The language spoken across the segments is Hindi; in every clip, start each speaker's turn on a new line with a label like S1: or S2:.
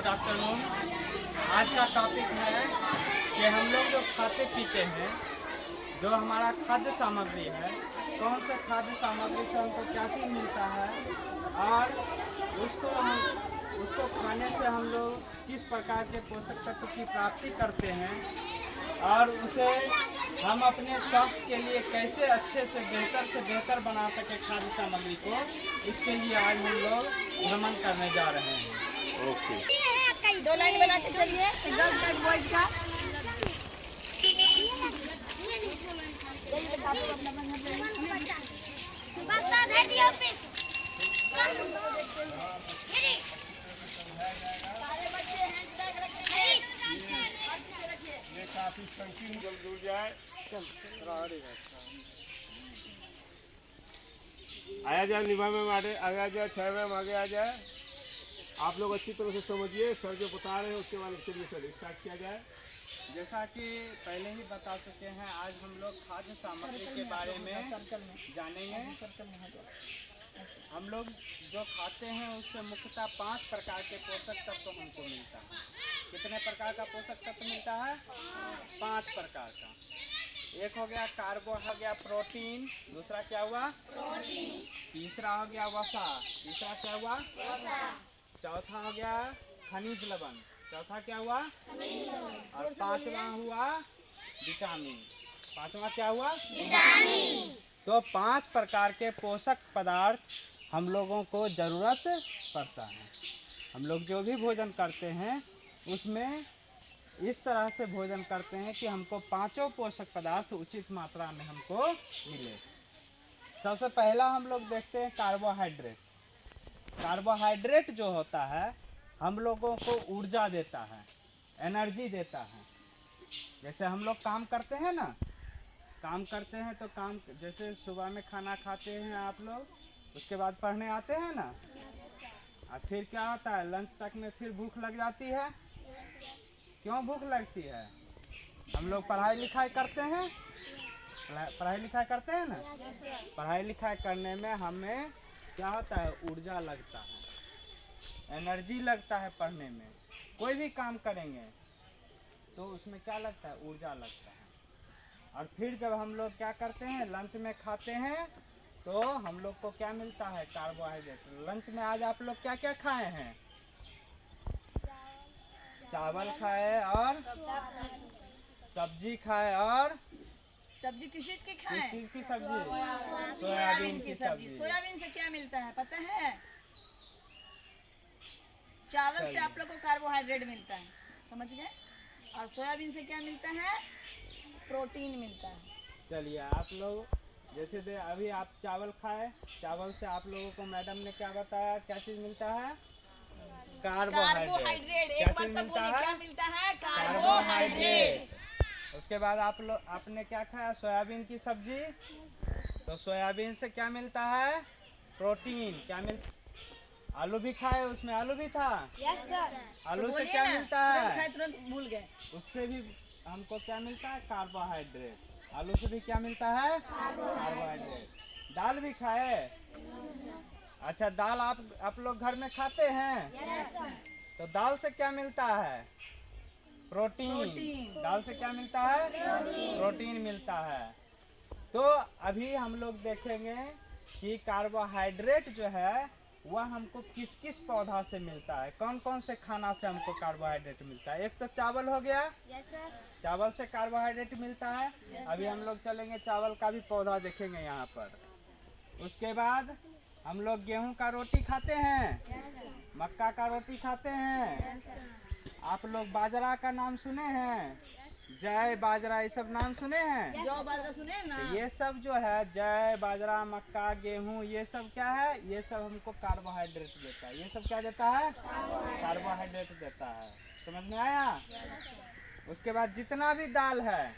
S1: Good afternoon. आज का टॉपिक है कि हम लोग जो खाते पीते हैं, जो हमारा खाद्य सामग्री है, कौन से खाद्य सामग्री से हमको क्या चीज़ मिलता है और उसको खाने से हम लोग किस प्रकार के पोषक तत्व की प्राप्ति करते हैं और उसे हम अपने स्वास्थ्य के लिए कैसे अच्छे से बेहतर बना सके खाद्य सामग्री को, इसके लिए आज हम लोग भ्रमण करने जा रहे हैं।
S2: ओके, 2 लाइन बना के चलिए। गर्ल्स का बॉयज का
S3: काफी संकीर्ण जल जुड़ जाए। आया जाए निभा में आगे जाए, 6 में आगे आ जाए। आप लोग अच्छी तरह से समझिए, सर जो बता रहे हैं उसके बाद चलिए सर स्टार्ट किया जाए।
S1: जैसा कि पहले ही बता चुके हैं, आज हम लोग खाद्य सामग्री के बारे में जानेंगे। हम लोग जो खाते हैं उससे मुख्यतः 5 प्रकार के पोषक तत्व हमको मिलता है। कितने प्रकार का पोषक तत्व मिलता है? 5 प्रकार का। एक हो गया कार्बो, हो गया प्रोटीन, दूसरा क्या हुआ? प्रोटीन। तीसरा हो गया वसा, तीसरा क्या हुआ? वसा। चौथा हो गया खनिज लवण, चौथा क्या हुआ? और 5वां हुआ विटामिन। 5वां क्या हुआ? विटामिन। तो 5 प्रकार के पोषक पदार्थ हम लोगों को ज़रूरत पड़ता है। हम लोग जो भी भोजन करते हैं उसमें इस तरह से भोजन करते हैं कि हमको 5 पोषक पदार्थ उचित मात्रा में हमको मिले। सबसे पहला हम लोग देखते हैं कार्बोहाइड्रेट। कार्बोहाइड्रेट जो होता है हम लोगों को ऊर्जा देता है, एनर्जी देता है। जैसे हम लोग काम करते हैं ना, काम करते हैं तो काम जैसे सुबह में खाना खाते हैं आप लोग, उसके बाद पढ़ने आते हैं ना, और फिर क्या होता है लंच तक में फिर भूख लग जाती है। क्यों भूख लगती है? हम लोग पढ़ाई लिखाई करते हैं, पढ़ाई लिखाई करते हैं ना। पढ़ाई लिखाई करने में हमें क्या होता है? ऊर्जा लगता है, एनर्जी लगता है। पढ़ने में कोई भी काम करेंगे तो उसमें क्या लगता है? ऊर्जा लगता है। और फिर जब हम लोग क्या करते हैं लंच में खाते हैं तो हम लोग को क्या मिलता है? कार्बोहाइड्रेट। लंच में आज आप लोग क्या क्या खाए हैं? चावल खाए और सब्जी खाए। और
S2: सब्जी किस चीज की खाएं?
S1: किस चीज की सब्जी? सोयाबीन की सब्जी।
S2: सोयाबीन से क्या मिलता है पता है? चावल से आप लोग को कार्बोहाइड्रेट मिलता है, समझ गए? और सोयाबीन से क्या मिलता है? प्रोटीन मिलता है।
S1: चलिए आप लोग जैसे अभी आप चावल खाए, चावल से आप लोगों को मैडम ने क्या बताया, क्या चीज मिलता है? कार्बोहाइड्रेट।
S2: एक बार सब बोलिए, क्या मिलता है? कार्बोहाइड्रेट।
S1: उसके बाद आप लोग आपने क्या खाया? सोयाबीन की सब्जी। तो सोयाबीन से क्या मिलता है? प्रोटीन। क्या मिलता? आलू भी खाए, उसमें आलू भी था।
S2: Yes sir.
S1: आलू से क्या मिलता है?
S2: तुरंत भूल गए।
S1: उससे भी हमको क्या मिलता है? कार्बोहाइड्रेट। आलू से भी क्या मिलता है? कार्बोहाइड्रेट। दाल भी खाए। अच्छा, दाल आप लोग घर में खाते हैं? तो दाल से क्या मिलता है? प्रोटीन। दाल से क्या मिलता है? प्रोटीन मिलता है। तो अभी हम लोग देखेंगे कि कार्बोहाइड्रेट जो है वह हमको किस किस पौधा से मिलता है, कौन कौन से खाना से हमको कार्बोहाइड्रेट मिलता है। एक तो चावल हो गया। चावल से कार्बोहाइड्रेट मिलता है। अभी हम लोग चलेंगे चावल का भी पौधा देखेंगे यहाँ पर। उसके बाद हम लोग गेहूं का रोटी खाते हैं, मक्का का रोटी खाते हैं। आप लोग बाजरा का नाम सुने हैं? जय बाजरा, ये सब नाम सुने हैं?
S2: जो बाजरा सुने ना,
S1: तो ये सब जो है जय बाजरा, मक्का, गेहूं, ये सब क्या है? ये सब हमको कार्बोहाइड्रेट देता है। ये सब क्या देता है? कार्बोहाइड्रेट देता है। समझ में आया? उसके बाद जितना भी दाल है,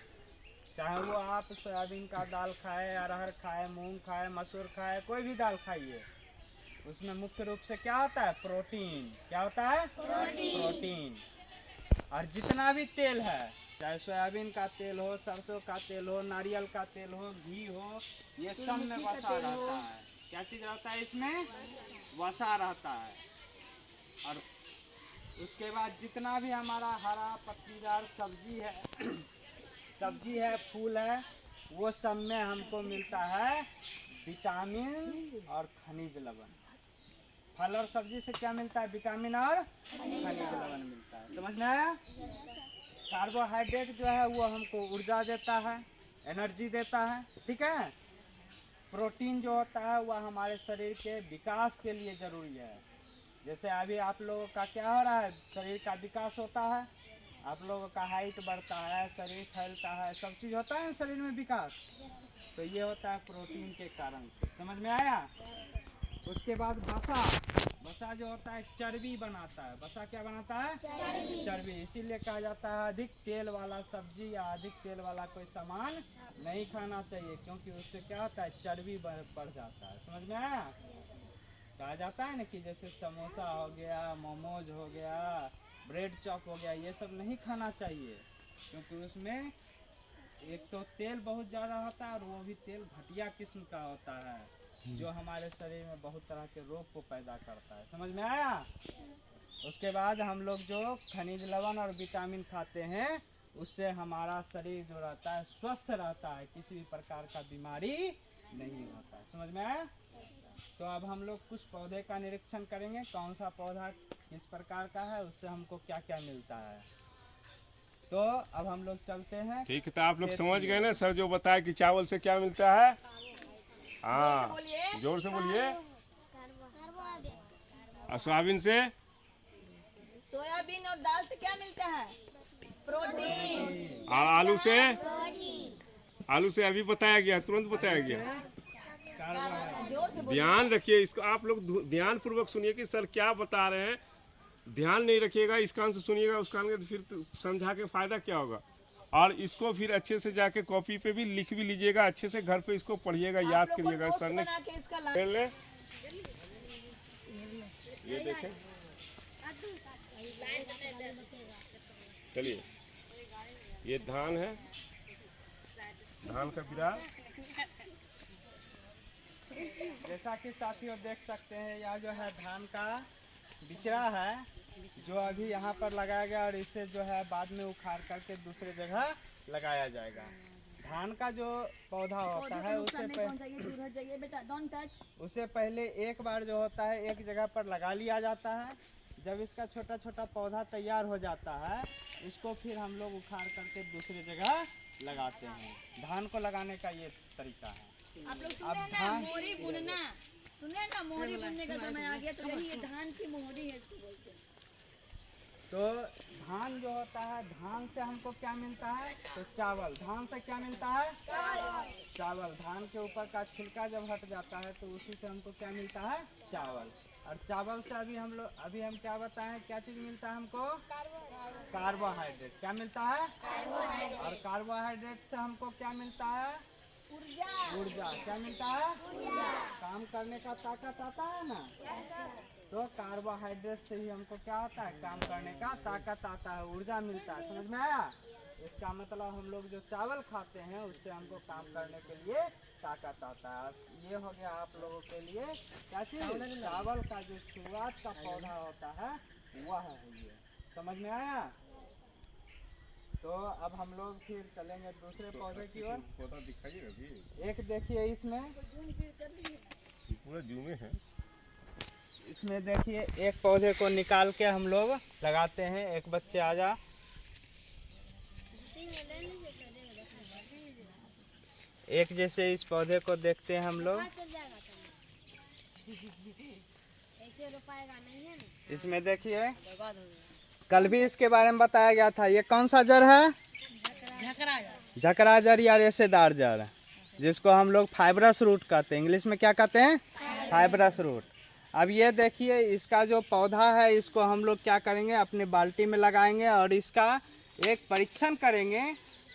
S1: चाहे वो आप सोयाबीन का दाल खाए, अरहर खाए, मूंग खाए, मसूर खाए, कोई भी दाल खाइए, उसमें मुख्य रूप से क्या होता है? प्रोटीन। क्या होता है? प्रोटीन। और जितना भी तेल है, चाहे सोयाबीन का तेल हो, सरसों का तेल हो, नारियल का तेल हो, घी हो, ये सब में वसा रहता है। क्या चीज रहता है इसमें? वसा रहता है। और उसके बाद जितना भी हमारा हरा पत्तीदार सब्जी है फूल है, वो सब में हमको मिलता है विटामिन और खनिज लवण। फल और सब्जी से क्या मिलता है? विटामिन और खनिज लवण मिलता है। समझ में आया? कार्बोहाइड्रेट जो है वो हमको ऊर्जा देता है, एनर्जी देता है, ठीक है। प्रोटीन जो होता है वह हमारे शरीर के विकास के लिए ज़रूरी है। जैसे अभी आप लोगों का क्या हो रहा है, शरीर का विकास होता है, आप लोगों का हाइट बढ़ता है, शरीर फैलता है, सब चीज़ होता है शरीर में विकास, तो ये होता है प्रोटीन के कारण से। समझ में आया? उसके बाद वसा जो होता है चर्बी बनाता है। वसा क्या बनाता है? चर्बी। इसीलिए कहा जाता है अधिक तेल वाला सब्जी या अधिक तेल वाला कोई सामान नहीं खाना चाहिए, क्योंकि उससे क्या होता है, चर्बी बढ़ जाता है। समझ में आया? कहा जाता है ना कि जैसे समोसा हो गया, मोमोज हो गया, ब्रेड चॉप हो गया, ये सब नहीं खाना चाहिए, क्योंकि उसमें एक तो तेल बहुत ज़्यादा होता है और वो भी तेल घटिया किस्म का होता है, जो हमारे शरीर में बहुत तरह के रोग को पैदा करता है। समझ में आया? उसके बाद हम लोग जो खनिज लवण और विटामिन खाते हैं, उससे हमारा शरीर जो रहता है स्वस्थ रहता है, किसी भी प्रकार का बीमारी नहीं होता है। समझ में आया? तो अब हम लोग कुछ पौधे का निरीक्षण करेंगे, कौन सा पौधा किस प्रकार का है, उससे हमको क्या क्या मिलता है। तो अब हम लोग चलते हैं।
S3: ठीक है, तो आप लोग समझ गए ना सर जो बताया कि चावल से क्या मिलता है? हाँ, जोर से बोलिए। और सोयाबीन से?
S2: सोयाबीन और दाल से क्या मिलता है? प्रोटीन।
S3: और आलू से? आलू से अभी बताया गया, तुरंत बताया गया। ध्यान रखिए इसको, आप लोग ध्यान पूर्वक सुनिए कि सर क्या बता रहे हैं। ध्यान नहीं रखिएगा, इस कान से सुनिएगा उस कान से, फिर समझा के फायदा क्या होगा। और इसको फिर अच्छे से जाके कॉपी पे भी लिख भी लीजिएगा, अच्छे से घर पे इसको पढ़िएगा, याद करिएगा। सर ने ले ये देखें, चलिए ये धान है, धान का बिरार।
S1: जैसा कि साथियों देख सकते हैं, यह जो है धान का बिचड़ा है, जो अभी यहाँ पर लगाया गया और इसे जो है बाद में उखाड़ करके दूसरे जगह लगाया जाएगा। धान का जो पौधा होता है उसे पहले एक बार जो होता है एक जगह पर लगा लिया जाता है। जब इसका छोटा छोटा पौधा तैयार हो जाता है, इसको फिर हम लोग उखाड़ करके दूसरी जगह लगाते हैं। धान को लगाने का ये तरीका है।
S2: आप लोग सुने ना मोहरी बुनना, सुने ना मोहरी बुनने का समय आ गया, तो यही धान की मोहरी है, इसको बोलते हैं।
S1: तो धान जो होता है, धान से हमको क्या मिलता है? तो चावल। धान से क्या मिलता है? चावल। धान के ऊपर का छिलका जब हट जाता है तो उसी से हमको क्या मिलता है? चावल। और चावल से अभी हम क्या बताएं, क्या चीज़ मिलता है हमको? कार्बोहाइड्रेट। क्या मिलता है? और कार्बोहाइड्रेट से हमको क्या मिलता है? ऊर्जा। क्या मिलता है? काम करने का ताकत आता है ना। तो कार्बोहाइड्रेट से ही हमको क्या होता है? काम करने का ताकत आता है, ऊर्जा मिलता है। समझ में आया? इसका मतलब हम लोग जो चावल खाते हैं उससे हमको काम करने के लिए ताकत आता है। ये हो गया आप लोगों के लिए क्या चीज़? चावल का जो शुरुआत का पौधा होता है वह है ये। समझ में आया? तो अब हम लोग फिर चलेंगे दूसरे पौधे की ओर।
S3: पौधा दिखाइएगा भी।
S1: एक देखिए इसमें,
S3: पूरा जूमे है।
S1: इसमें देखिए एक पौधे को निकाल के हम लोग लगाते हैं। एक बच्चे आजा। एक जैसे इस पौधे को देखते हैं हम लोग। इसमें देखिए कल भी इसके बारे में बताया गया था। ये कौन सा जड़ है? झकरा जड़ या रेशेदार जड़, जिसको हम लोग फाइब्रस रूट कहते हैं। इंग्लिश में क्या कहते हैं? Fibrous root. अब ये देखिए इसका जो पौधा है, इसको हम लोग क्या करेंगे, अपने बाल्टी में लगाएंगे और इसका एक परीक्षण करेंगे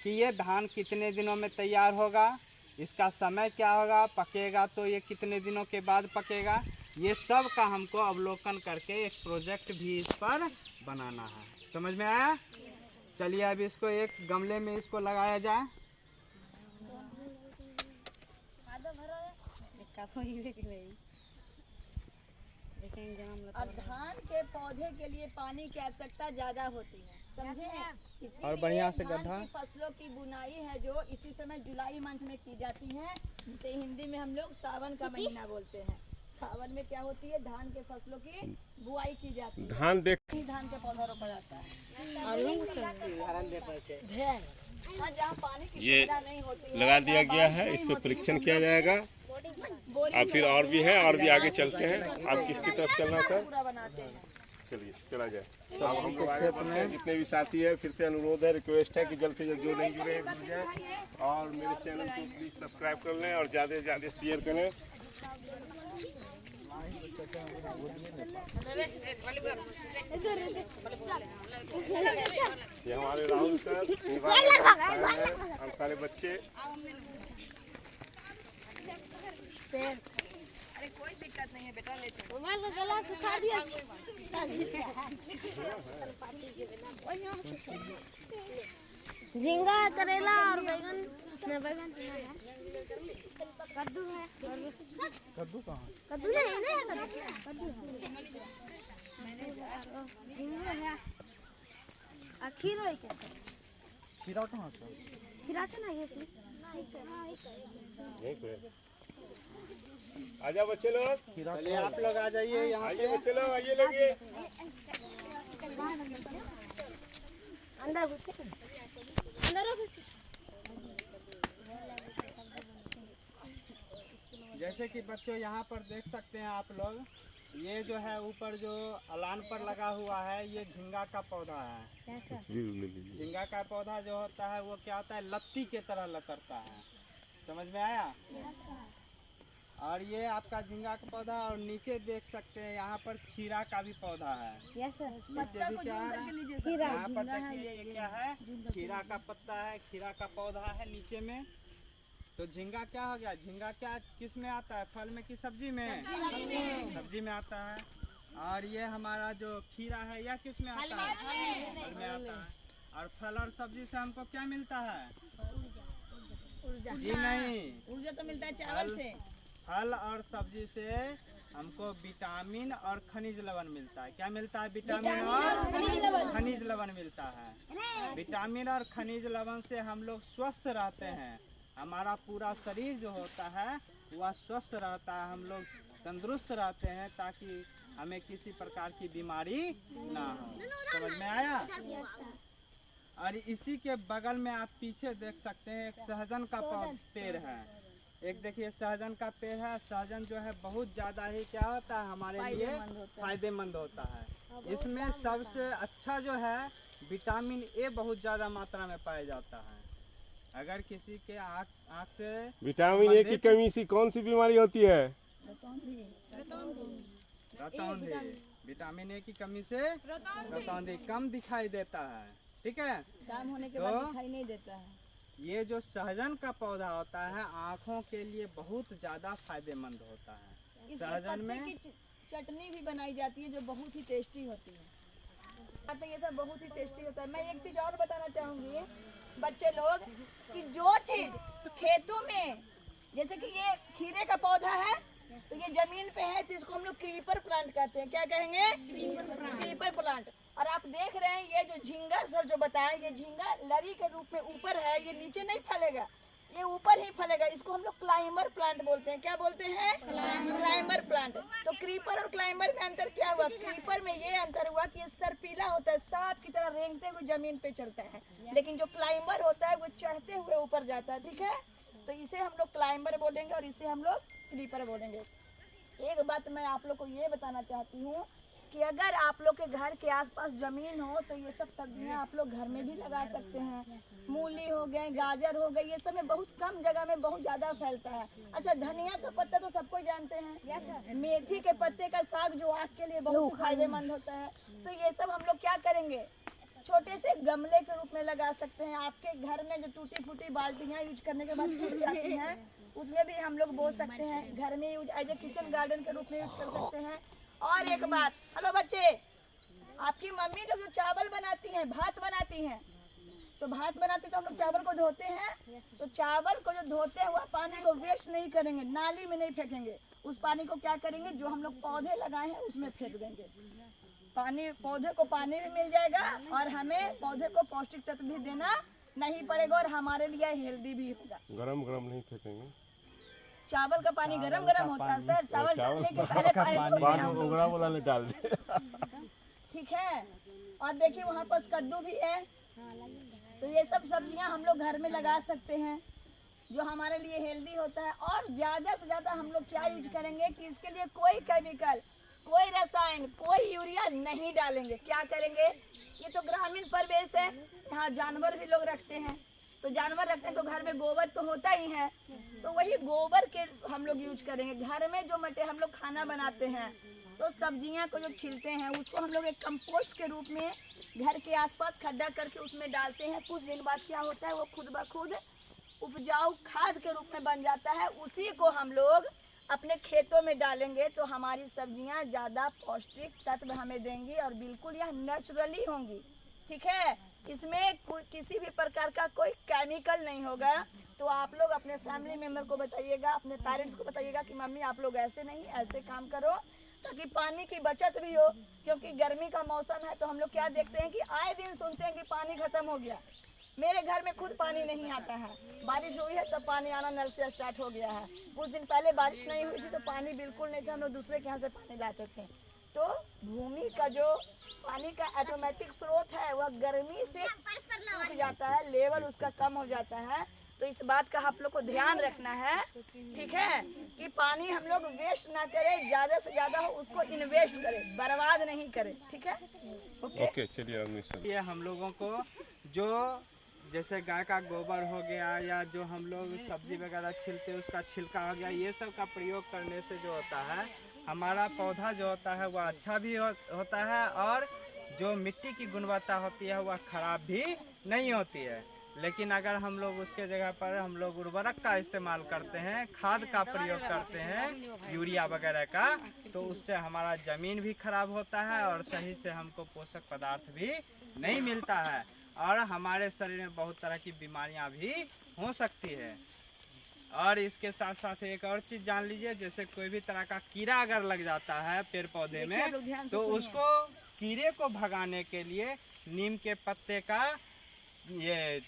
S1: कि ये धान कितने दिनों में तैयार होगा, इसका समय क्या होगा, पकेगा तो ये कितने दिनों के बाद पकेगा। ये सब का हमको अवलोकन करके एक प्रोजेक्ट भी इस पर बनाना है। समझ में आया? चलिए अब इसको एक गमले में इसको लगाया जाए।
S2: और धान के पौधे के लिए पानी की आवश्यकता ज्यादा होती है, समझे।
S1: और बढ़िया से
S2: धान
S1: गड्ढा।
S2: की फसलों की बुनाई है जो इसी समय जुलाई मंथ में की जाती है, जिसे हिंदी में हम लोग सावन का महीना बोलते हैं। सावन में क्या होती है, धान के फसलों की बुआई की जाती है,
S3: धान देख
S2: धान के पौधा रोपा जाता है। हाँ, जहाँ पानी की
S3: ये
S2: सुविधा नहीं होती है,
S3: लगा दिया
S2: जहाँ
S3: गया
S2: बारिश
S3: है,
S2: नहीं
S3: इस पे
S2: होती है,
S3: परीक्षण
S2: हम
S3: किया
S2: लोग
S3: जाएगा।
S2: बोरिंग
S3: और फिर और भी है, और भी आगे चलते हैं। आप किसकी तरफ चलना सर?
S2: पूरा बनाते हैं।
S3: चलिए चला जाए। अब हम लोग आगे बढ़ते हैं। जितने भी साथी है, फिर से अनुरोध है, रिक्वेस्ट है कि जल्द से जल्द जो नहीं जुड़े जुड़ जाए और मेरे चैनल को प्लीज सब्सक्राइब कर लें और ज़्यादा से ज़्यादा शेयर करें। ये हमारे राहुल सर, हम सारे बच्चे।
S2: अरे कोई दिक्कत नहीं है बेटा, ले चलो।
S4: मोबाइल का गला सुखा दिया। झींगा, करेला और बैगन न बैगन है, कद्दू है।
S1: कद्दू कहाँ?
S4: कद्दू नहीं ना, कद्दू झींगा है। खीरो है कैसे?
S1: खीरा कहाँ से?
S4: खीरा तो नहीं है।
S3: आजा बच्चे लोग,
S1: चलिए आप लोग आ जाइए यहाँ
S3: आइए
S1: पे।
S3: बच्चे लोग, आइए लोग। ये
S4: अंदर घुस के अंदर घुस।
S1: जैसे कि बच्चों यहाँ पर देख सकते हैं आप लोग, ये जो है ऊपर जो अलान पर लगा हुआ है, ये झींगा का पौधा है। झींगा का पौधा जो होता है वो क्या होता है, लत्ती के तरह लतरता है, समझ में आया। और ये आपका झींगा का पौधा, और नीचे देख सकते हैं यहाँ पर खीरा का भी पौधा है। नीचे भी क्या है, यहाँ पर देखिए ये क्या है, खीरा का पत्ता है, खीरा का पौधा है नीचे में। तो झींगा क्या हो गया, झींगा क्या किस में आता है, फल में कि सब्जी में? सब्जी में आता है। और ये हमारा जो खीरा है यह किस में आता है? फल में आता है। और फल और सब्जी से हमको क्या मिलता है? जी नहीं,
S2: ऊर्जा तो मिलता है चावल से।
S1: फल और सब्जी से हमको विटामिन और खनिज लवण मिलता है। क्या मिलता है? विटामिन और खनिज लवण मिलता है। विटामिन और खनिज लवण से हम लोग स्वस्थ रहते हैं, हमारा पूरा शरीर जो होता है वह स्वस्थ रहता है, हम लोग तंदुरुस्त रहते हैं, ताकि हमें किसी प्रकार की बीमारी ना हो। समझ में आया? और इसी के बगल में आप पीछे देख सकते हैं एक सहजन का पेड़ है। एक देखिए सहजन का पेड़ है। सहजन जो है बहुत ज़्यादा ही क्या होता है, हमारे लिए फायदेमंद होता है। इसमें सबसे अच्छा जो है विटामिन ए बहुत ज़्यादा मात्रा में पाया जाता है। अगर किसी के आँख से
S3: विटामिन ए की कमी से कौन सी बीमारी होती है?
S1: रतौंधी। विटामिन ए की कमी से रतौंधी कम दिखाई देता है। ठीक है,
S2: शाम होने के बाद दिखाई नहीं देता है।
S1: ये जो सहजन का पौधा होता है आँखों के लिए बहुत ज़्यादा फायदेमंद होता है।
S2: इसके
S1: सहजन
S2: पत्ते
S1: में
S2: की चटनी भी बनाई जाती है जो बहुत ही टेस्टी होती है। ये सब बहुत ही टेस्टी होता है। मैं एक चीज़ और बताना चाहूँगी बच्चे लोग, कि जो चीज़ खेतों में, जैसे कि ये खीरे का पौधा है तो ये जमीन पे है, जिसको हम लोग क्रीपर प्लांट कहते हैं। क्या कहेंगे? Creeper plant. और आप देख रहे हैं ये जो झींगा सर जो बताया, ये झींगा लरी के रूप में ऊपर है, ये नीचे नहीं फलेगा, ये ऊपर ही फलेगा। इसको हम लोग क्लाइंबर प्लांट बोलते हैं। क्या बोलते हैं? Climber plant. तो क्रीपर और क्लाइंबर में अंतर क्या हुआ? क्रीपर में ये अंतर हुआ कि ये सरपीला होता है, सांप की तरह रेंगते हुए जमीन पे चलता है, लेकिन जो क्लाइंबर होता है वो चढ़ते हुए ऊपर जाता है। ठीक है, तो इसे हम लोग क्लाइंबर बोलेंगे और इसे हम लोग क्रीपर बोलेंगे। एक बात मैं आप लोग को ये बताना चाहती हूँ कि अगर आप लोग के घर के आसपास ज़मीन हो तो ये सब सब्जियां आप लोग घर में भी लगा सकते हैं। मूली हो गए, गाजर हो गए, ये सब में बहुत कम जगह में बहुत ज़्यादा फैलता है। अच्छा, धनिया का पत्ता तो सबको जानते हैं। मेथी के पत्ते का साग जो आँख के लिए बहुत फायदेमंद होता है। तो ये सब हम लोग क्या करेंगे, छोटे से गमले के रूप में लगा सकते हैं। आपके घर में जो टूटी फूटी बाल्टियाँ यूज करने के बाद टूट जाती हैं, उसमें भी हम लोग बो सकते हैं। घर में use as a kitchen garden के रूप में यूज कर सकते हैं। और एक बात, हेलो बच्चे, आपकी मम्मी लोग जो चावल बनाती हैं, भात बनाती हैं, तो भात बनाते तो हम लोग चावल को धोते हैं, तो चावल को जो धोते हुआ पानी को वेस्ट नहीं करेंगे, नाली में नहीं फेंकेंगे, उस पानी को क्या करेंगे, जो हम लोग पौधे लगाए हैं उसमें फेंक देंगे। पानी, पौधे को पानी भी मिल जाएगा और हमें पौधे को पौष्टिक तत्व भी देना नहीं पड़ेगा और हमारे लिए हेल्दी भी होगा।
S3: गरम गरम नहीं फेंकेंगे।
S2: चावल का पानी गरम गरम होता है सर, चावल डालने के पहले पानी
S3: उगड़ा वाला नहीं डाल दे।
S2: ठीक है। और देखिए वहाँ पास कद्दू भी है, तो ये सब सब्जियां हम लोग घर में लगा सकते हैं जो हमारे लिए हेल्दी होता है। और ज़्यादा से ज़्यादा हम लोग क्या यूज करेंगे कि इसके लिए कोई केमिकल, कोई रसायन, कोई यूरिया नहीं डालेंगे। क्या करेंगे, ये तो ग्रामीण परिवेश है, यहाँ जानवर भी लोग रखते हैं, तो जानवर रखते हैं तो घर में गोबर तो होता ही है, तो वही गोबर के हम लोग यूज करेंगे। घर में जो हम लोग खाना बनाते हैं तो सब्जियां को जो छिलते हैं उसको हम लोग एक कंपोस्ट के रूप में घर के आसपास खड्डा करके उसमें डालते हैं। कुछ दिन बाद क्या होता है, वो खुद ब खुद उपजाऊ खाद के रूप में बन जाता है। उसी को हम लोग अपने खेतों में डालेंगे तो हमारी सब्जियां ज़्यादा पौष्टिक तत्व हमें देंगी और बिल्कुल यह नेचुरली होंगी। ठीक है, इसमें किसी भी प्रकार का कोई केमिकल नहीं होगा। तो आप लोग अपने फैमिली मेम्बर को बताइएगा, अपने पेरेंट्स को बताइएगा कि मम्मी आप लोग ऐसे नहीं, ऐसे काम करो, ताकि पानी की बचत भी हो। क्योंकि गर्मी का मौसम है तो हम लोग क्या देखते हैं कि आए दिन सुनते हैं कि पानी खत्म हो गया। मेरे घर में खुद पानी नहीं आता है, बारिश हुई है तो पानी आना नल से स्टार्ट हो गया है। कुछ दिन पहले बारिश नहीं हुई थी तो पानी बिल्कुल नहीं था, हम लोग दूसरे के यहाँ से पानी लाते थे। तो भूमि का जो पानी का ऑटोमेटिक स्रोत है वह गर्मी से सूख जाता है, लेवल उसका कम हो जाता है। तो इस बात का आप लोग को ध्यान रखना है, ठीक है, कि पानी हम लोग वेस्ट ना करें, ज़्यादा से ज़्यादा हो उसको इन्वेस्ट करें, बर्बाद नहीं करें। ठीक है,
S3: ओके चलिए।
S1: ये हम लोगों को जो जैसे गाय का गोबर हो गया या जो हम लोग सब्जी वगैरह छिलते हैं उसका छिलका हो गया, ये सब का प्रयोग करने से जो होता है हमारा पौधा जो होता है वह अच्छा भी होता है और जो मिट्टी की गुणवत्ता होती है वह खराब भी नहीं होती है। लेकिन अगर हम लोग उसके जगह पर हम लोग उर्वरक का इस्तेमाल करते हैं, खाद का प्रयोग करते हैं, यूरिया वगैरह का, तो उससे हमारा ज़मीन भी खराब होता है और सही से हमको पोषक पदार्थ भी नहीं मिलता है और हमारे शरीर में बहुत तरह की बीमारियां भी हो सकती है। और इसके साथ साथ एक और चीज़ जान लीजिए, जैसे कोई भी तरह का कीड़ा अगर लग जाता है पेड़ पौधे में तो उसको कीड़े को भगाने के लिए नीम के पत्ते का ये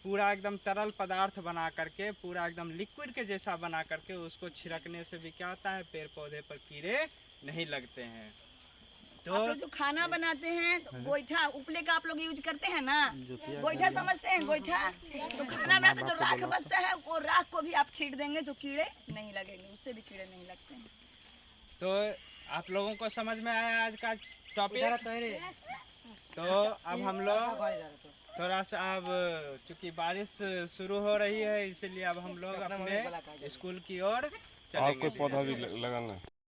S1: पूरा एकदम तरल पदार्थ बना करके, पूरा एकदम लिक्विड के जैसा बना करके उसको छिड़कने से भी क्या होता है, पेड़ पौधे पर कीड़े नहीं लगते हैं। तो
S2: आप लोग जो खाना बनाते हैं तो गोईठा उपले का आप लोग यूज करते हैं ना, गोईठा समझते हैं, गोईठा तो खाना बनाते जो राख बचता है वो राख को भी आप छीट देंगे तो कीड़े नहीं लगेंगे, उससे भी कीड़े नहीं लगते हैं।
S1: तो आप लोगों को समझ में आया आज का टॉपिक। तो अब हम लोग थोड़ा सा, अब चूँकि बारिश शुरू हो रही है इसलिए अब हम लोग अपने स्कूल की ओर चलेंगे।
S3: और कोई पौधा भी लगाना है।